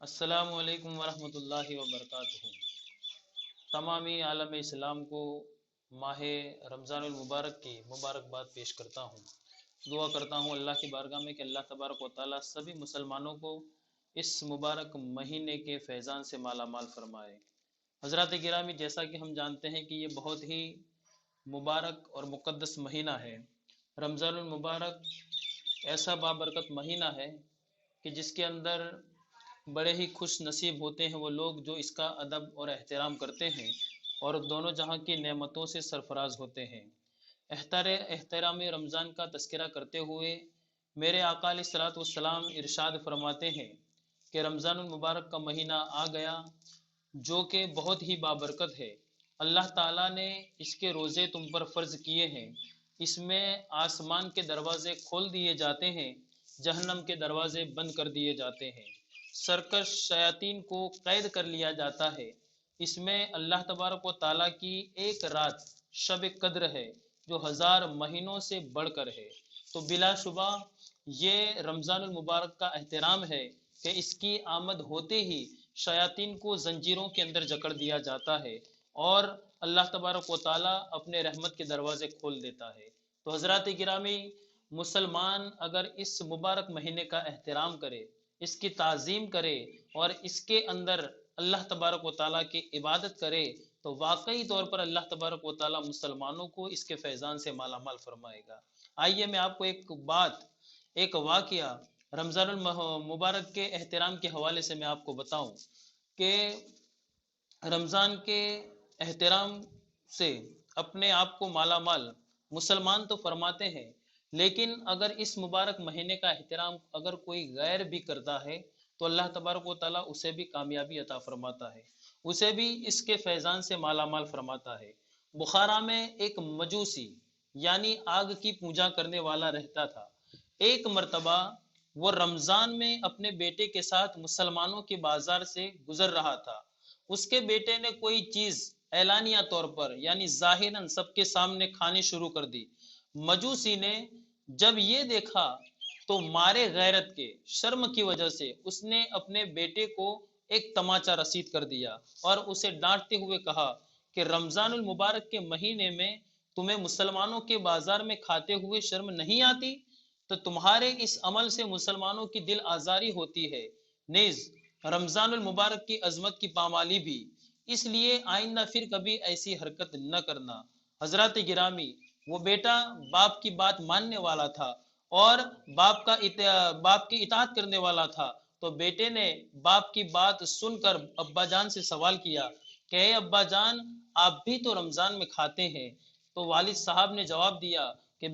السلام علیکم ورحمۃ اللہ وبرکاتہ۔ تمامی عالم اسلام کو ماہ رمضان المبارک کی مبارکباد پیش کرتا ہوں۔ دعا کرتا ہوں اللہ کی بارگاہ میں کہ اللہ تبارک و تعالیٰ سبھی مسلمانوں کو اس مبارک مہینے کے فیضان سے مالا مال فرمائے۔ حضرات گرامی، جیسا کہ ہم جانتے ہیں کہ یہ بہت ہی مبارک اور مقدس مہینہ ہے۔ رمضان المبارک ایسا بابرکت مہینہ ہے کہ جس کے اندر بڑے ہی خوش نصیب ہوتے ہیں وہ لوگ جو اس کا ادب اور احترام کرتے ہیں اور دونوں جہاں کی نعمتوں سے سرفراز ہوتے ہیں۔ احترام رمضان کا تذکرہ کرتے ہوئے میرے آقا علیہ الصلوۃ والسلام ارشاد فرماتے ہیں کہ رمضان المبارک کا مہینہ آ گیا جو کہ بہت ہی بابرکت ہے۔ اللہ تعالیٰ نے اس کے روزے تم پر فرض کیے ہیں۔ اس میں آسمان کے دروازے کھول دیے جاتے ہیں، جہنم کے دروازے بند کر دیے جاتے ہیں، سرکش شیاطین کو قید کر لیا جاتا ہے۔ اس میں اللہ تبارک و تعالیٰ کی ایک رات شب قدر ہے جو 1000 مہینوں سے بڑھ کر ہے۔ تو بلا شبہ یہ رمضان المبارک کا احترام ہے کہ اس کی آمد ہوتے ہی شیاطین کو زنجیروں کے اندر جکڑ دیا جاتا ہے اور اللہ تبارک و تعالیٰ اپنے رحمت کے دروازے کھول دیتا ہے۔ تو حضرات گرامی، مسلمان اگر اس مبارک مہینے کا احترام کرے، اس کی تعظیم کرے اور اس کے اندر اللہ تبارک و تعالیٰ کی عبادت کرے تو واقعی طور پر اللہ تبارک و تعالیٰ مسلمانوں کو اس کے فیضان سے مالا مال فرمائے گا۔ آئیے میں آپ کو ایک واقعہ رمضان المبارک کے احترام کے حوالے سے میں آپ کو بتاؤں کہ رمضان کے احترام سے اپنے آپ کو مالا مال مسلمان تو فرماتے ہیں، لیکن اگر اس مبارک مہینے کا احترام اگر کوئی غیر بھی کرتا ہے تو اللہ تبارک و تعالیٰ اسے بھی کامیابی عطا فرماتا ہے، اسے بھی اس کے فیضان سے مالا مال فرماتا ہے۔ بخارا میں ایک مجوسی یعنی آگ کی پوجا کرنے والا رہتا تھا۔ ایک مرتبہ وہ رمضان میں اپنے بیٹے کے ساتھ مسلمانوں کے بازار سے گزر رہا تھا۔ اس کے بیٹے نے کوئی چیز اعلانیہ طور پر یعنی ظاہراً سب کے سامنے کھانی شروع کر دی۔ مجوسی نے جب یہ دیکھا تو مارے غیرت کے شرم کی وجہ سے اس نے اپنے بیٹے کو ایک تماچا رسید کر دیا اور اسے ڈانٹتے ہوئے کہا کہ رمضان المبارک کے مہینے میں تمہیں مسلمانوں کے بازار میں کھاتے ہوئے شرم نہیں آتی؟ تو تمہارے اس عمل سے مسلمانوں کی دل آزاری ہوتی ہے، نیز رمضان المبارک کی عظمت کی پامالی بھی، اس لیے آئندہ پھر کبھی ایسی حرکت نہ کرنا۔ حضرات گرامی، وہ بیٹا باپ کی بات ماننے والا تھا اور باپ کی اطاعت کرنے والا تھا، تو بیٹے نے باپ کی بات سن کر ابا جان سے سوال کیا کہ اے ابا جان، آپ بھی تو رمضان میں کھاتے ہیں؟ تو والد صاحب نے جواب دیا کہ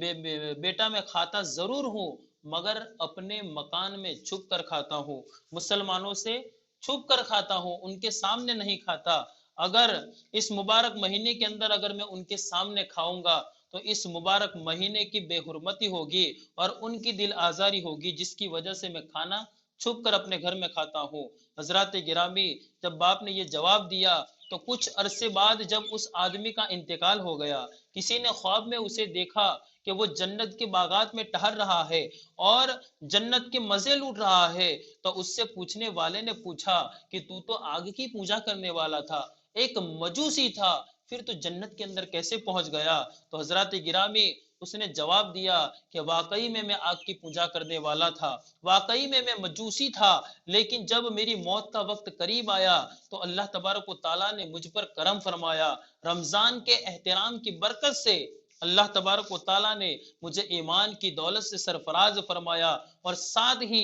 بیٹا میں کھاتا ضرور ہوں مگر اپنے مکان میں چھپ کر کھاتا ہوں، مسلمانوں سے چھپ کر کھاتا ہوں، ان کے سامنے نہیں کھاتا۔ اگر اس مبارک مہینے کے اندر اگر میں ان کے سامنے کھاؤں گا تو اس مبارک مہینے کی بے حرمتی ہوگی اور ان کی دل آزاری ہوگی، جس کی وجہ سے میں کھانا چھپ کر اپنے گھر میں کھاتا ہوں۔ حضرات گرامی، جب باپ نے یہ جواب دیا تو کچھ عرصے بعد جب اس آدمی کا انتقال ہو گیا، کسی نے خواب میں اسے دیکھا کہ وہ جنت کے باغات میں ٹہل رہا ہے اور جنت کے مزے لوٹ رہا ہے، تو اس سے پوچھنے والے نے پوچھا کہ تو آگ کی پوجا کرنے والا تھا، ایک مجوسی تھا، پھر تو جنت کے اندر کیسے پہنچ گیا؟ تو حضرات گرامی، اس نے جواب دیا کہ واقعی میں آگ کی پوجا کرنے والا تھا، واقعی میں مجوسی تھا، لیکن جب میری موت کا وقت قریب آیا تو اللہ تبارک و تعالیٰ نے مجھ پر کرم فرمایا، رمضان کے احترام کی برکت سے اللہ تبارک و تعالیٰ نے مجھے ایمان کی دولت سے سرفراز فرمایا اور ساتھ ہی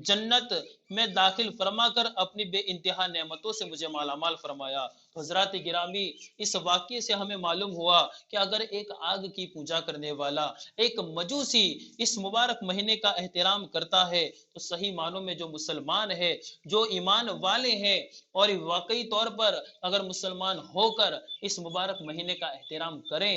جنت میں داخل فرما کر اپنی بے انتہا نعمتوں سے مجھے مالا مال فرمایا۔ تو حضرات گرامی، اس واقعے سے ہمیں معلوم ہوا کہ اگر ایک آگ کی پوجا کرنے والا، ایک مجوسی اس مبارک مہینے کا احترام کرتا ہے تو صحیح معنوں میں جو مسلمان ہے، جو ایمان والے ہیں اور واقعی طور پر اگر مسلمان ہو کر اس مبارک مہینے کا احترام کریں